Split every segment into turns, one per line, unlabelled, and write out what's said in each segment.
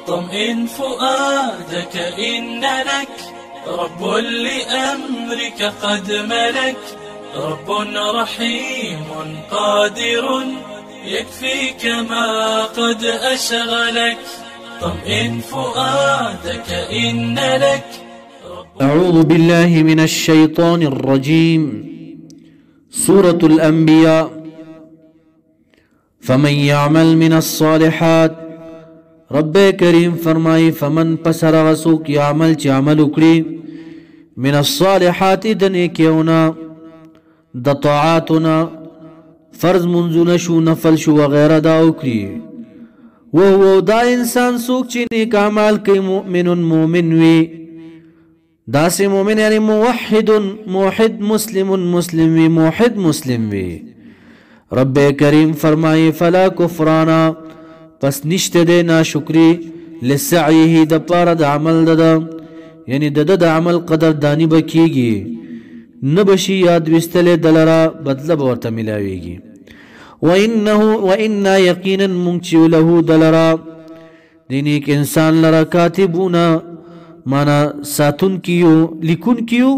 طمئن فؤادك إن لك رب لأمرك قد ملك رب رحيم قادر يكفيك ما قد أشغلك طمئن فؤادك إن لك
أعوذ بالله من الشيطان الرجيم. سورة الأنبياء. فمن يعمل من الصالحات. رب کریم فرمائی فمن پسر غسوک یعمل چی عمل اکڑی من الصالحات دنیکیونا د طاعاتنا فرض منزون شو نفل شو وغیرہ دا اکڑی وہو دا انسان سوک چی نیک عمال کی مؤمن مومن وی دا سے مومن یعنی موحد مسلم وی موحد مسلم وی. رب کریم فرمائی فلا کفرانا پس نشت دے ناشکری لسعیه دا پارا دا عمل دا یعنی دا عمل قدر دانی بکیگی نبشی یاد وستل دلرا بدل بورتا ملاویگی. وَإِنَّا يَقِينًا مُنْچِو لَهُ دلرا دینیک انسان لرا کاتبونا مانا ساتن کیو لکن کیو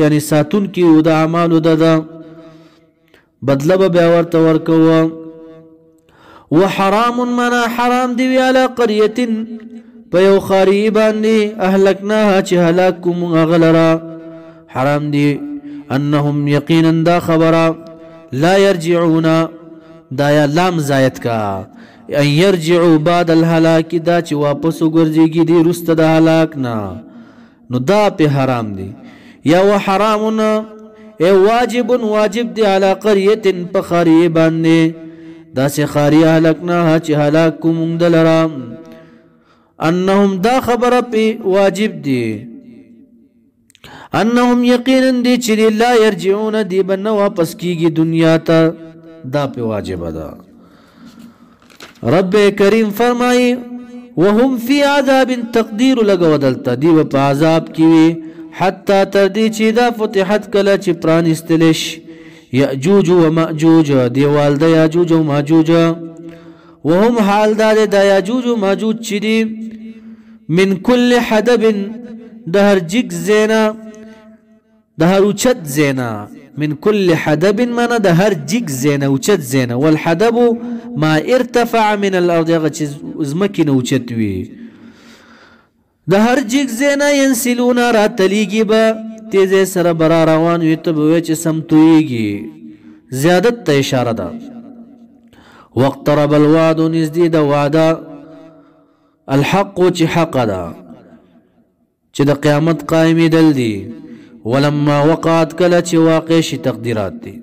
یعنی ساتن کیو دا عمالو دا بدل بیاورتا ورکوا. وحرام منا حرام دیوی علا قریت پیو خاریبان دی اہلکناها چه هلاکم اغلرا حرام دی انہم یقینا دا خبرا لا يرجعون دا یا لام زائد کا ان يرجعو بعد الحلاک دا چه واپسو گرزیگی دی رست دا حلاکنا نو دا پی حرام دی. یا وحرامنا اے واجب دی علا قریت پا خاریبان دی دا سے خاری اہلکناها چه حلاکو مندلرام انہم دا خبر پی واجب دی انہم یقینا دی چلی لا یرجعون دی بنا واپس کیگی دنیا تا دا پی واجب دا. رب کریم فرمائی وهم فی عذاب تقدیر لگا ودلتا دی و پا عذاب کیوی حتی تردی چی دا فتحت کلا چی پرانستلش یأجوج و مأجوج دیوال دا یاجوج و ماجوج وهم حال دا یاجوج و ماجوج چی من کل حدب دهر جگ زینا دهر اچت زینا من کل حدب مانا دهر جگ زینا اچت زینا والحدب ما ارتفع من الارض اغا چیز ازمکن اچت وی دهر جگ زینا ینسلونا را تلیگی با تیزے سر برا روان وی تب ویچ سمتویگی زیادت تا اشارہ دا. واقترب الوعد نزدید وعدا الحق چی حق دا چی دا قیامت قائمی دل دی ولما وقعت کلا چی واقع شی تقدیرات دی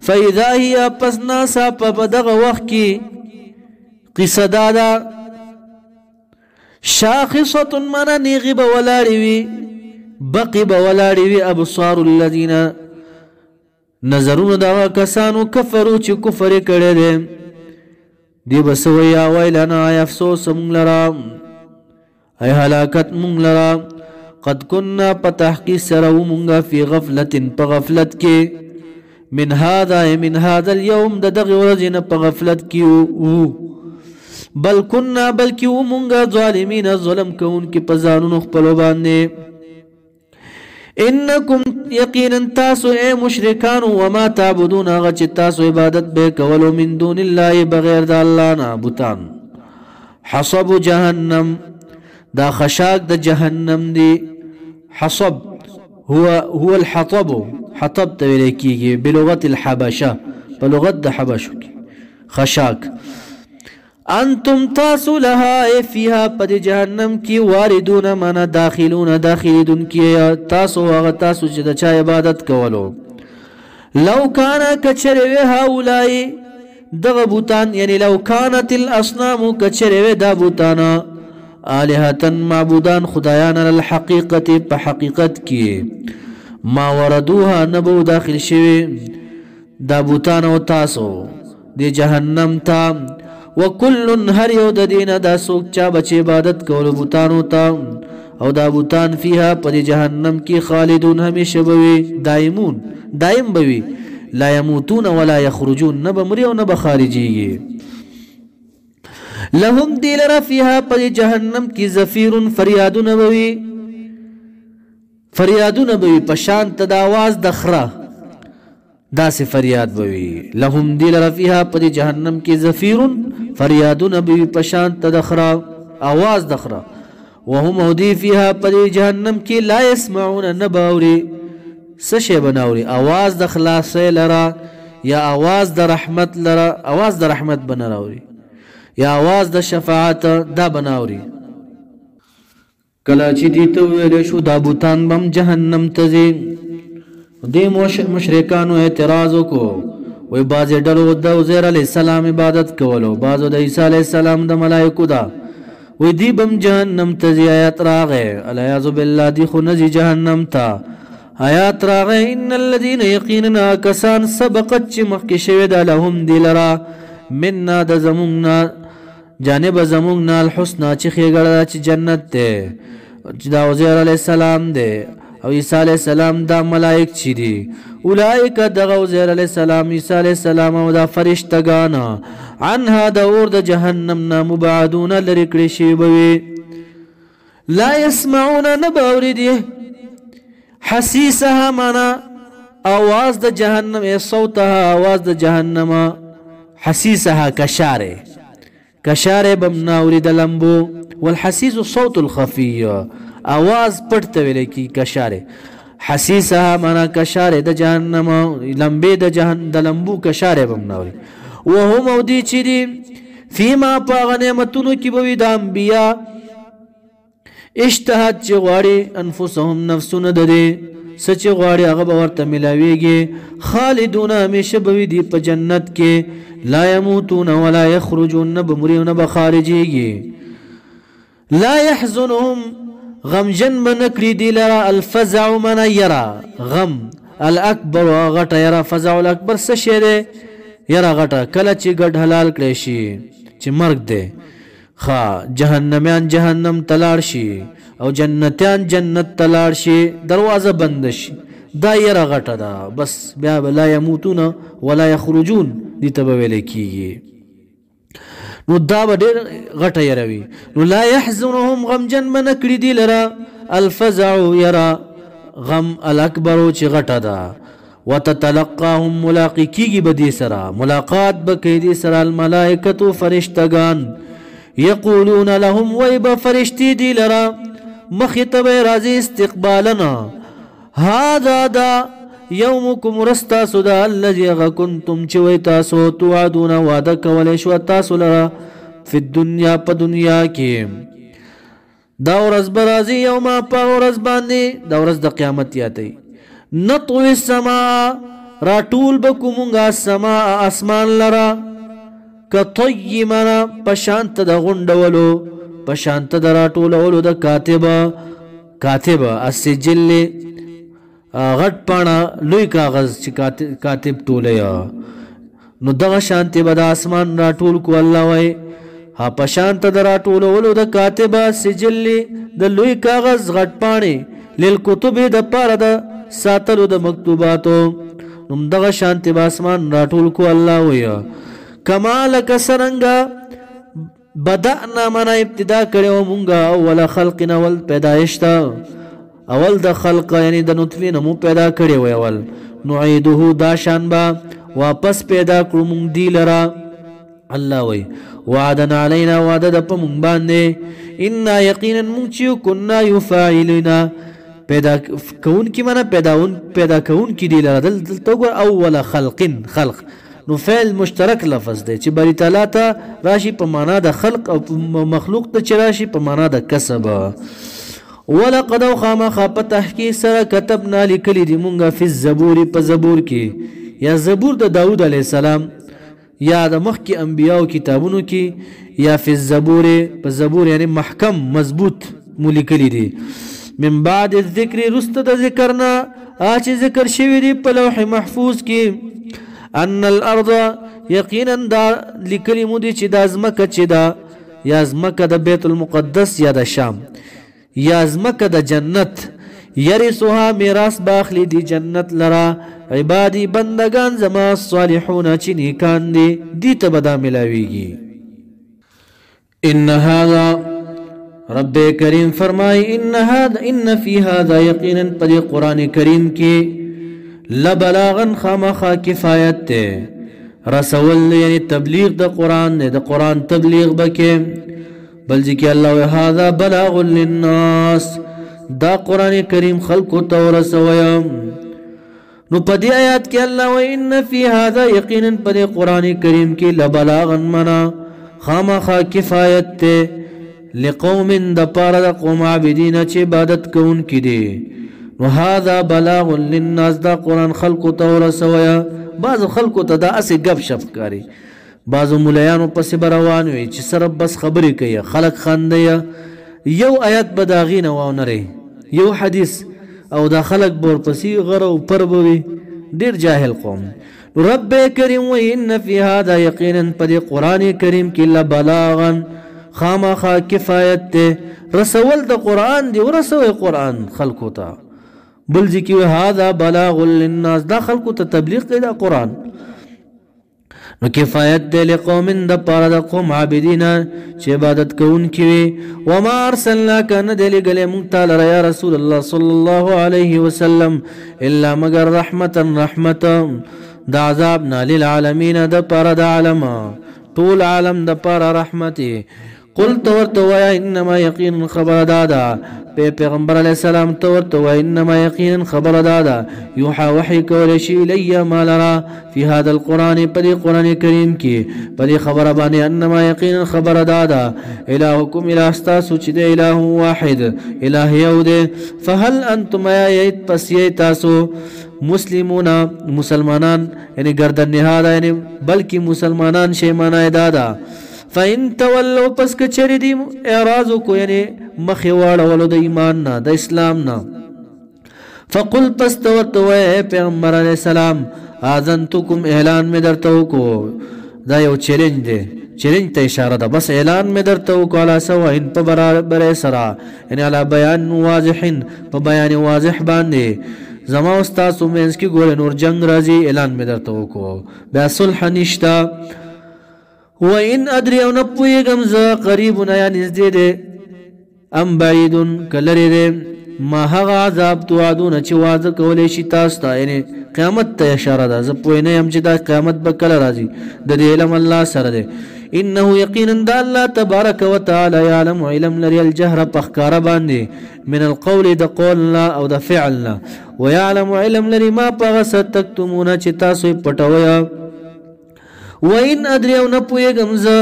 فاذا ہی پس ناسا پا بدغ وقت کی قصہ دادا شاخصت منا نیغی بولاری وی بقی بولاری وی ابصار الذین نظرون داوا کسانو کفرو چی کفر کرے دے دی بسوی آویلنا آی افسوس مونگ لرا ای حلاکت مونگ لرا قد کننا پتحقی سرو مونگا فی غفلت پا غفلت کے من هذا اليوم دغ ورزن پا غفلت کیو بل کننا بلکیو مونگا ظالمین ظلم کون کی پزانون اخپلو باندے. انکم یقینا تاسو اے مشرکان وما تعبدون غچ تاسو عبادت بے کولو من دون اللہ بغیر دا اللہ نا بوتان حصب جہنم دا خشاک دا جہنم دی. حصب هو الحطب حطب تولی کی گی بلغت الحبشہ بلغت دا حبشو کی خشاک. انتم تاسو لها فیها پد جہنم کی واردون مانا داخلون کی تاسو آغا تاسو چی دا چا عبادت کولو. لو کانا کچروی هاولائی دغ بوتان یعنی لو کانت الاصنام کچروی دا بوتانا آلہتن معبودان خدایان الحقیقت پا حقیقت کی ما وردوها نبو داخل شوی دا بوتانا و تاسو دی جہنم تا وکل هر یو د دین دا سوک چا بچ عبادت کولو بوتانو تا او دا بوتان فیها پد جہنم کی خالدون ہمیشہ بوی دائم بوی لا يموتون ولا يخرجون نبا مری و نبا خارجی لهم دی لرا فیها پر جهنم کی زفیر فریادون بوی پشانت دا آواز دخرا دا سے فریاد بوی لهم دی لرا فیها پر جهنم کی زفیر فریادون بوی پشانت دخرا آواز دخرا وهم اودی فیها پر جهنم کی لا يسمعون نباوری سشے بناوری آواز د خلاصے لرا یا آواز د رحمت لرا آواز د رحمت بنراوری یا آواز د شفاعت دا بناوری کلا چې دې ته ویل شو دا بوتان بم جهنم ته ځي دې مشرکانو اعتراض وکړو وای بعضې ډلو د عزیر علیه السلام عبادت کولو بعضو د عیسی علیه السلام د ملایکو دا وای دی بم جهنم ته ځي آیات راغی العیاذ بالله دی خو نه ځي جهنم ته آیات راغی ان الذین یقینا کسان سبقت چې مخکې شوې ده لهم دی لرا منا د زمونږ جانب زمونږ نه الحسنه چې ښېګړه چې جنت دی چې دا عزیر علیه السلام دی او عیسی علیه السلام دا ملائک چې دي اولئک دغه عزیر علیه السلام عیسی علیه السلام او دا فرشتګان عنها د اور د جهنم نه مبعدون لرې کړې شوي به وي لا یسمعون نه به اورېدي حسیسها معنا آواز د جهنم صوتها آواز د جهنم حسیسها کشاره بم نه اورېده لمبو والحسیس صوت الخفی آواز پټ ته ویل کی کشاره حسیسها معنا کشاره د جهنم لمبې د لمبو کشاره بم نه اوري وهم او دی چې دي فیما په نعمتونو کې به وي د انبیا اشتهت چې غواړي انفسهم نفسونه د دې څه چې غواړي هغه به ورته میلاویږي خالدون همیشه به وي دي په جنت کې لا یموتون ولا یخرجون نه به مري او نه به خارجیږي لا يحزنهم غمجن به نه کړي دي لره الفزع من یرا غم الاکبر غټه یرا فزع الاکبر څه شی دی یرا غټه کله چې ګډ حلال کړی شي چې مرګ دی جهنميان جهنم تلاړ شي او جنتیان جنت تلاړ شي دروازه بند شي دا یره غټه ده بس بیا لا يموتون ولا يخرجون دي ته ویل کیږي نو دا به ډېر غټه یره وي نو لا يحزنهم غمجن من کړي دي لره الفزع یرا غم الاکبر چې غټه ده وتتلقاهم ملاقی کیږي به دې سره ملاقات به کوي دې سره الملائکة فرشتگان یقولون لهم ویب فرشتی دی لرا مخطب رازی استقبالنا هذا دا یومکم رستاسو دا اللذی اغا کنتم چوی تاسو توعدون وعده کولی شو تاسو لرا فی الدنیا پا دنیا کی دا ورز برازی یوما پا ورز باندی دا ورز دا قیامت یاتی نطوی السماء را طول بکمونگا السماء اسمان لرا کطی منا پشانت دا غندولو پشانت دا را طولولو دا کاتب السجل غټ پانا لوی کاغذ چې کاتب ټولیا نو دغه شانتی به د اسمان را ټول کو الله وای ها پشانت د را ټولولو د کاتب سجل د لوی کاغذ غټ پانی للکتب د پاره د ساتلو د مکتوباتو نو دغه شانتی به اسمان را ټول کو الله وای کمال کسرنګا بدأنا منا ابتدا کړو مونږه اول خلقنا ول پیدایشتا اول د خلق یعنی د نطفه نمو پیدا کړی وی اول نعیده دا شان با واپس پیدا کړو مونږ دی لرا الله وی وعدنا علینا وعده د په مونږ باندې ان یقینا مونږ چې كنا یفاعلنا پیدا کون کی معنا پیدا کون کی دی لرا دلته ګور اول خلق نو فعل مشترک لفظ دی چې بری تعالی ته راشي په معنا د خلق او مخلوق ته چې راشي په معنا د کسب ولقد خامخ په تحقیق سره كتبنا لیکلی دی مونږه فی الزبور په زبور کې یا زبور د داود علیه السلام یا د مخکې انبیاو کتابونو کې یا فی الزبور په زبور یعنی محکم مضبوط مو لیکلی دی من بعد الذکر رست د ذکرنا چې ذکر شوی دی په لوح محفوظ کې ان الارض یقینا دا لیکلی مو دی چې د ازمکه چې دا یا ازمکه د بیت المقدس یا د شام یا ازمکه د جنت یرثها میراث باخلی دی جنت لرا عبادی بندگان زما صالحون چې نیکان دي ته بدا ملاویږي ان هذا رب کریم فرمائی ان فی هذا یقینا پر قرآن کریم کی لبلاغا خامخا کفایت تے رسول یعنی تبلیغ دا قرآن دے دا قرآن تبلیغ بکے بلکہ کہ اللہ هذا بلاغ للناس دا قرآن کریم خلق تو رسویا نو پدی آیات کی اللہ ان فی هذا یقینا پر قرآن کریم کی لبلاغا منا خامخا کفایت تے لقوم دا پارا دا قوم عابدین چه عبادت کون کی دے نو هذا بلاغ للناس دا قرآن خلقو تا ورسویا بعض خلقو تا دا اسی گپ شپ کاری بعض ملیانو پس بروانوی چه سرب بس خبری کیا خلق خانده یو آیت بداغین واو نره یو حدیث او دا خلق بور پسی غرو پر بوی دیر جاہل قوم رب کریم وی ان فی هذا یقینا پدی قرآن کریم کی لبلاغا خامخا کفایت تے رسول دا قرآن دی ورسول قرآن خلقو تا بل جی کی هذا بلاغ للناس دا خلقو تا تبلیغ کی دا قرآن نو کفایت دے لقوم دا پارا دا قوم عابدین چه عبادت کون کیوی وما ارسلناکا ندلی گلے مونتا لرا یا رسول اللہ صلی اللہ علیہ وسلم الا مگر رحمتا دا عذابنا للعالمین دا پارا دا عالما طول عالم دا پارا رحمتی قل تورتوا انما یقین خبر دادا پیغمبر علیہ السلام تورتوا انما یقین خبر دادا یوحا وحی کولشی الی ما لرا فی هذا القرآن پدی قرآن کریم کی پدی خبر بانی انما یقین خبر دادا الہکم الہستاسو چی دے الہ واحد الہ یود فهل انتم آیت پس یتاسو مسلمون مسلمانان یعنی گردن نهادا یعنی بلکی مسلمانان شیمانای دادا فَإِن تَوَلَّوْا پس کچری دی اعراضو کو یعنی مخیواڑا ولو دا ایماننا دا اسلامنا فَقُلْ پس تورتو اے پیغمبر علیہ السلام آذنتکم اعلان میں درتو کو دا یو چیلنج دے چیلنج تا اشارہ دا بس اعلان میں درتو کو علا سوائن پا برابر سرا یعنی علا بیان واضحن پا بیان واضح باندے زما استاسو مینس کی گولے نور جنگ رازی اعلان میں درتو کو بیا صلح نشتا وَإِنْ أَدْرِي أَوْ نَپُوئے گمزا قریبنا یا نزدے دے ام بعیدن کلری دے ما حغا عذاب توعدون چی وعد کولیشی تاستا یعنی قیامت تا اشارہ دا زپوئے نیم چی دا قیامت بکل رازی دا دے علم اللہ سر دے انہو یقینا دا اللہ تبارک و تعالی یعلم علم لری الجہر پخکار باندے من القول دا قولنا او دا فعلنا ویعلم علم لری ما پغست تکتمونا چی تاسوی پٹویا وَإِنْ أَدْرِيَوْ نَپُوئے گمزا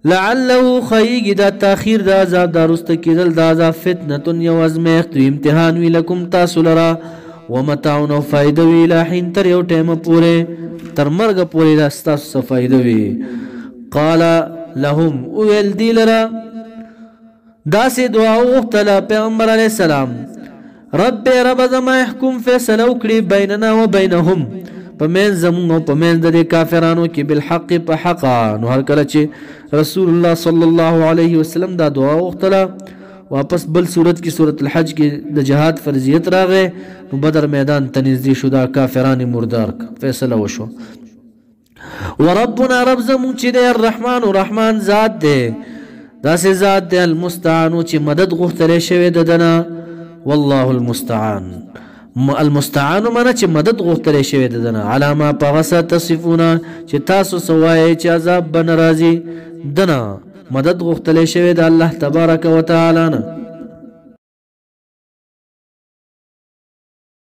لَعَلَّهُ خَيِّگِ دا تاخیر دا عذاب دا رستکی دل دا عذاب فتنتن یو ازمیخت و امتحانوی لکم تاسو لرا ومتاؤن و فائدوی لاحین تر یو ٹیم پورے تر مرگ پورے دا ستاسو فائدوی قال لهم اویل دی لرا دا سے دعاو اختلا پیغمبر علیہ السلام رب زما احکم فیصلو کری بیننا و بینهم پمین زمون و پمین دے کافرانو کی بالحق پا حقا نو ہر کلچے رسول اللہ صلی اللہ علیہ وسلم دا دعا اختلا واپس بل صورت کی صورت الحج کی دا جہاد فرضیت را گئے نو بدر میدان تنزدی شدہ کافران مردار فیصلہ وشو وربنا رب زمون چی دے الرحمن و رحمان ذات دے دا سے ذات دے المستعانو چی مدد غختلے شوی ددنا واللہ المستعان المستعان مانا چی مدد غختلے شوی ددنا علاما پاغسا تصفونا چی تاسو سوائے چی عذاب بن رازی دنا مدد غختلے شوی دا اللہ تبارک و تعالی نا